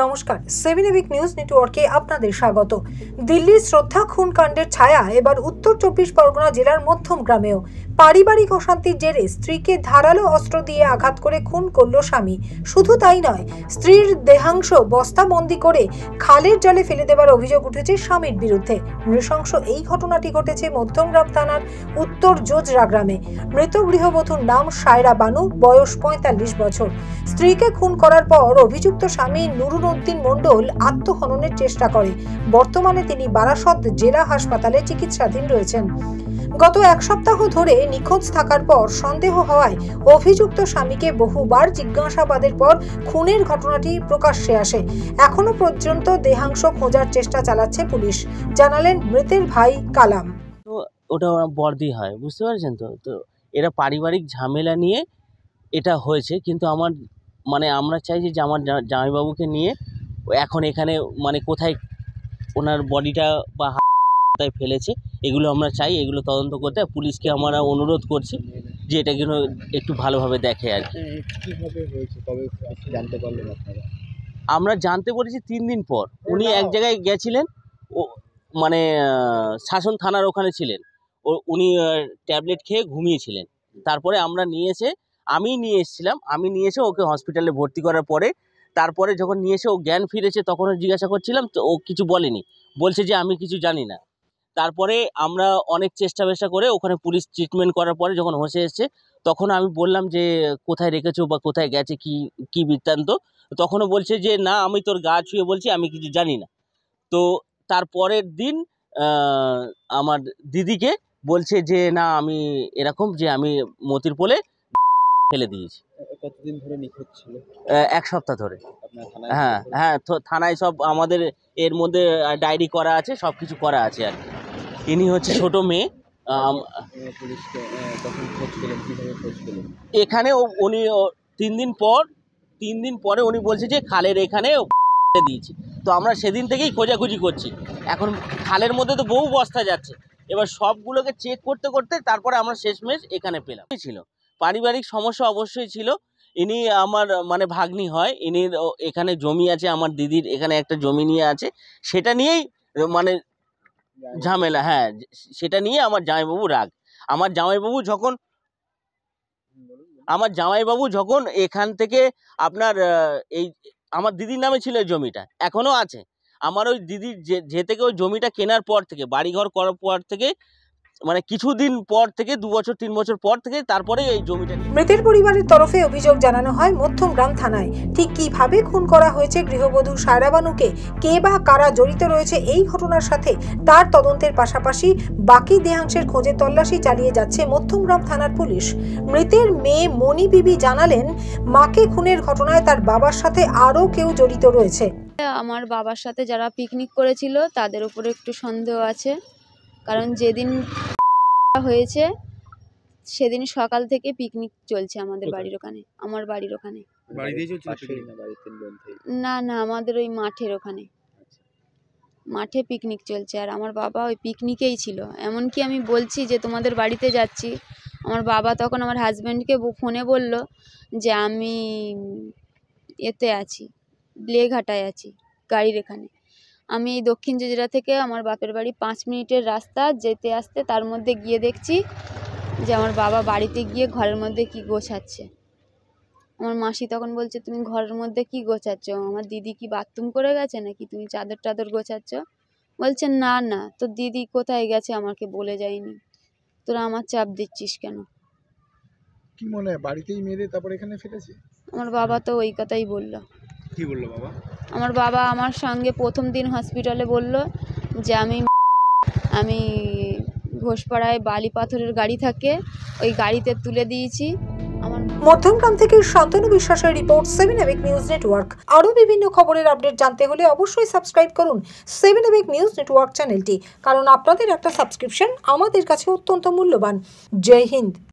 নমস্কার, 7 EPIC news নেটওয়ার্কে আপনাদের স্বাগত। দিল্লির শ্রদ্ধা খুন কাণ্ডের ছায়া এবার উত্তর 24 পরগনা জেলার মধ্যম গ্রামেও। পারিবারিক অশান্তির জেরে স্ত্রীকে ধারালো অস্ত্র দিয়ে আঘাত করে খুন করল স্বামী। শুধু তাই নয়, স্ত্রীর দেহাংশ বস্তাবন্দি করে খালের জলে ফেলে দেওয়ার অভিযোগ উঠেছে স্বামীর বিরুদ্ধে। নৃশংস এই ঘটনাটি ঘটেছে মধ্যমগ্রাম থানার উত্তর জোজরা গ্রামে। মৃত গৃহবধূর নাম সায়রা বানু, বয়স 45 বছর। স্ত্রীকে খুন করার পর অভিযুক্ত স্বামী নুরুল উদ্দিন মণ্ডল আত্মহননের চেষ্টা করে। বর্তমানে তিনি বারাসত জেলা হাসপাতালে চিকিৎসাধীন রয়েছেন। গত এক সপ্তাহ ধরে নিখোঁজ থাকার পর সন্দেহ হওয়ায় অভিযুক্ত স্বামীকে বহুবার জিজ্ঞাসাবাদের পর খুনের ঘটনাটি প্রকাশ্যে আসে। এখনো পর্যন্ত দেহাংশ খোঁজার চেষ্টা চালাচ্ছে পুলিশ, জানালেন মৃতের ভাই কালাম। তো ওটা বর্দি হয়, বুঝতে পারছেন তো। তো এরা পারিবারিক ঝামেলা নিয়ে এটা হয়েছে, কিন্তু আমরা চাইছি যে আমার জামাইবাবুকে নিয়ে এখন এখানে কোথায় ওনার বডিটা বা কোথায় ফেলেছে এগুলো আমরা চাই, এগুলো তদন্ত করতে। পুলিশকে আমরা অনুরোধ করছি যে এটা যেন একটু ভালোভাবে দেখে আর কি। কীভাবে হয়েছে তবে জানতে পারলেন আপনারা? আমরা জানতে পেরেছি 3 দিন পর উনি এক জায়গায় গেছিলেন, ও শাসন থানার ওখানে ছিলেন। উনি ট্যাবলেট খেয়ে ঘুমিয়েছিলেন। তারপরে আমি নিয়ে এসেছিলাম। আমি নিয়ে এসে ওকে হসপিটালে ভর্তি করার পরে তারপরে যখন নিয়ে এসে ও জ্ঞান ফিরেছে তখন জিজ্ঞাসা করছিলাম, তো ও কিছু বলেনি, বলছে যে আমি কিছু জানি না। তারপরে আমরা অনেক চেষ্টা করে ওখানে পুলিশ ট্রিটমেন্ট করার পরে যখন হোসে এসছে তখন আমি বললাম যে কোথায় রেখেছো বা কোথায় গেছে, কি বৃত্তান্ত। তখনও বলছে যে না, আমি তোর গা ছুঁয়ে বলছি আমি কিছু জানি না। তো তারপরের দিন আমার দিদিকে বলছে যে না, আমি এরকম যে আমি মতির পোলে ফেলে দিয়েছি। কতদিন ধরে নিখোঁজ ছিল? 1 সপ্তাহ ধরে। হ্যাঁ, থানায় সব আমাদের এর মধ্যে ডায়েরি করা আছে, সব কিছু করা আছে আর কি। ইনি হচ্ছে ছোট মেয়ে। এখানে উনি 3 দিন পরে উনি বলছে যে খালের এখানে দিয়েছি। তো আমরা সেদিন থেকেই খোঁজাখুঁজি করছি। এখন খালের মধ্যে তো বহু বস্তা যাচ্ছে, এবার সবগুলোকে চেক করতে তারপরে আমরা শেষমেশ এখানে পেলাম। ছিল পারিবারিক সমস্যা অবশ্যই ছিল। ইনি আমার ভাগ্নি হয়। ইনির এখানে জমি আছে, আমার দিদির এখানে একটা জমি নিয়ে আছে, সেটা নিয়েই ঝামেলা। হ্যাঁ, সেটা নিয়ে আমার জামাইবাবু রাগ। আমার জামাইবাবু যখন এখান থেকে আপনার এই আমার দিদির নামে ছিল এই জমিটা, এখনো আছে। আমার ওই দিদির যে থেকে ওই জমিটা কেনার পর থেকে, বাড়িঘর করার পর থেকে, কিছুদিন পর থেকে 2 বছর 3 বছর পর থেকে তারপরে এই জমিটা। মৃতের পরিবারের তরফে অভিযোগ জানানো হয় মধ্যমগ্রাম থানায়। ঠিক কিভাবে খুন করা হয়েছে গৃহবধূ সায়রা বানুকে, কে বা কারা জড়িত রয়েছে এই ঘটনার সাথে, তার তদন্তের পাশাপাশি বাকি দেহাংশের খোঁজে তল্লাশি চালিয়ে যাচ্ছে মধ্যমগ্রাম থানার পুলিশ। মৃতের মেয়ে মনি বিবি জানালেন, মাকে খুনের ঘটনায় তার বাবার সাথে আরও কেউ জড়িত রয়েছে। আমার বাবার সাথে যারা পিকনিক করেছিল তাদের উপরে একটু সন্দেহ আছে, কারণ যেদিন হয়েছে সেদিন সকাল থেকে পিকনিক চলছে আমাদের বাড়ির ওখানে। আমার বাড়ির ওখানে না, আমাদের ওই মাঠের ওখানে মাঠে পিকনিক চলছে, আর আমার বাবা ওই পিকনিকেই ছিল। এমনকি আমি বলছি যে তোমাদের বাড়িতে যাচ্ছি, আমার বাবা তখন আমার হাজব্যান্ডকে ফোনে বলল যে আমি এতে আছি, ব্লেঘাটায় আছি, গাড়ির এখানে। আমি এই দক্ষিণ জেজরা থেকে আমার বাপের বাড়ি 5 মিনিটের রাস্তা, যেতে আসতে তার মধ্যে গিয়ে দেখছি যে আমার বাবা বাড়িতে গিয়ে ঘরের মধ্যে কি গোছাচ্ছে। আমার মাসি তখন বলছে, তুমি ঘরের মধ্যে কি গোছাচ্ছ? আমার দিদি কি বাথরুম করে গেছে নাকি, তুমি চাদর টাদর গোছাচ্ছ? বলছে না, তোর দিদি কোথায় গেছে আমাকে বলে যায়নি, তোরা আমার চাপ দিচ্ছিস কেন? কি মনে হয় বাড়িতেই মেরে তারপর এখানে ফেলেছে? আমার বাবা তো ওই কথাই বলল। কি বললো বাবা? আমার বাবা আমার সঙ্গে প্রথম দিন হসপিটালে বলল যে আমি ঘোষপাড়ায় বালি পাথরের গাড়ি থাকে, ওই গাড়িতে তুলে দিয়েছি। মধ্যমগ্রাম থেকে শান্তনু বিশ্বাসের রিপোর্ট, 7 এবিক নিউজ নেটওয়ার্ক। আরও বিভিন্ন খবরের আপডেট জানতে হলে অবশ্যই সাবস্ক্রাইব করুন 7 এবিক নিউজ নেটওয়ার্ক চ্যানেলটি, কারণ আপনাদের একটা সাবস্ক্রিপশন আমাদের কাছে অত্যন্ত মূল্যবান। জয় হিন্দ।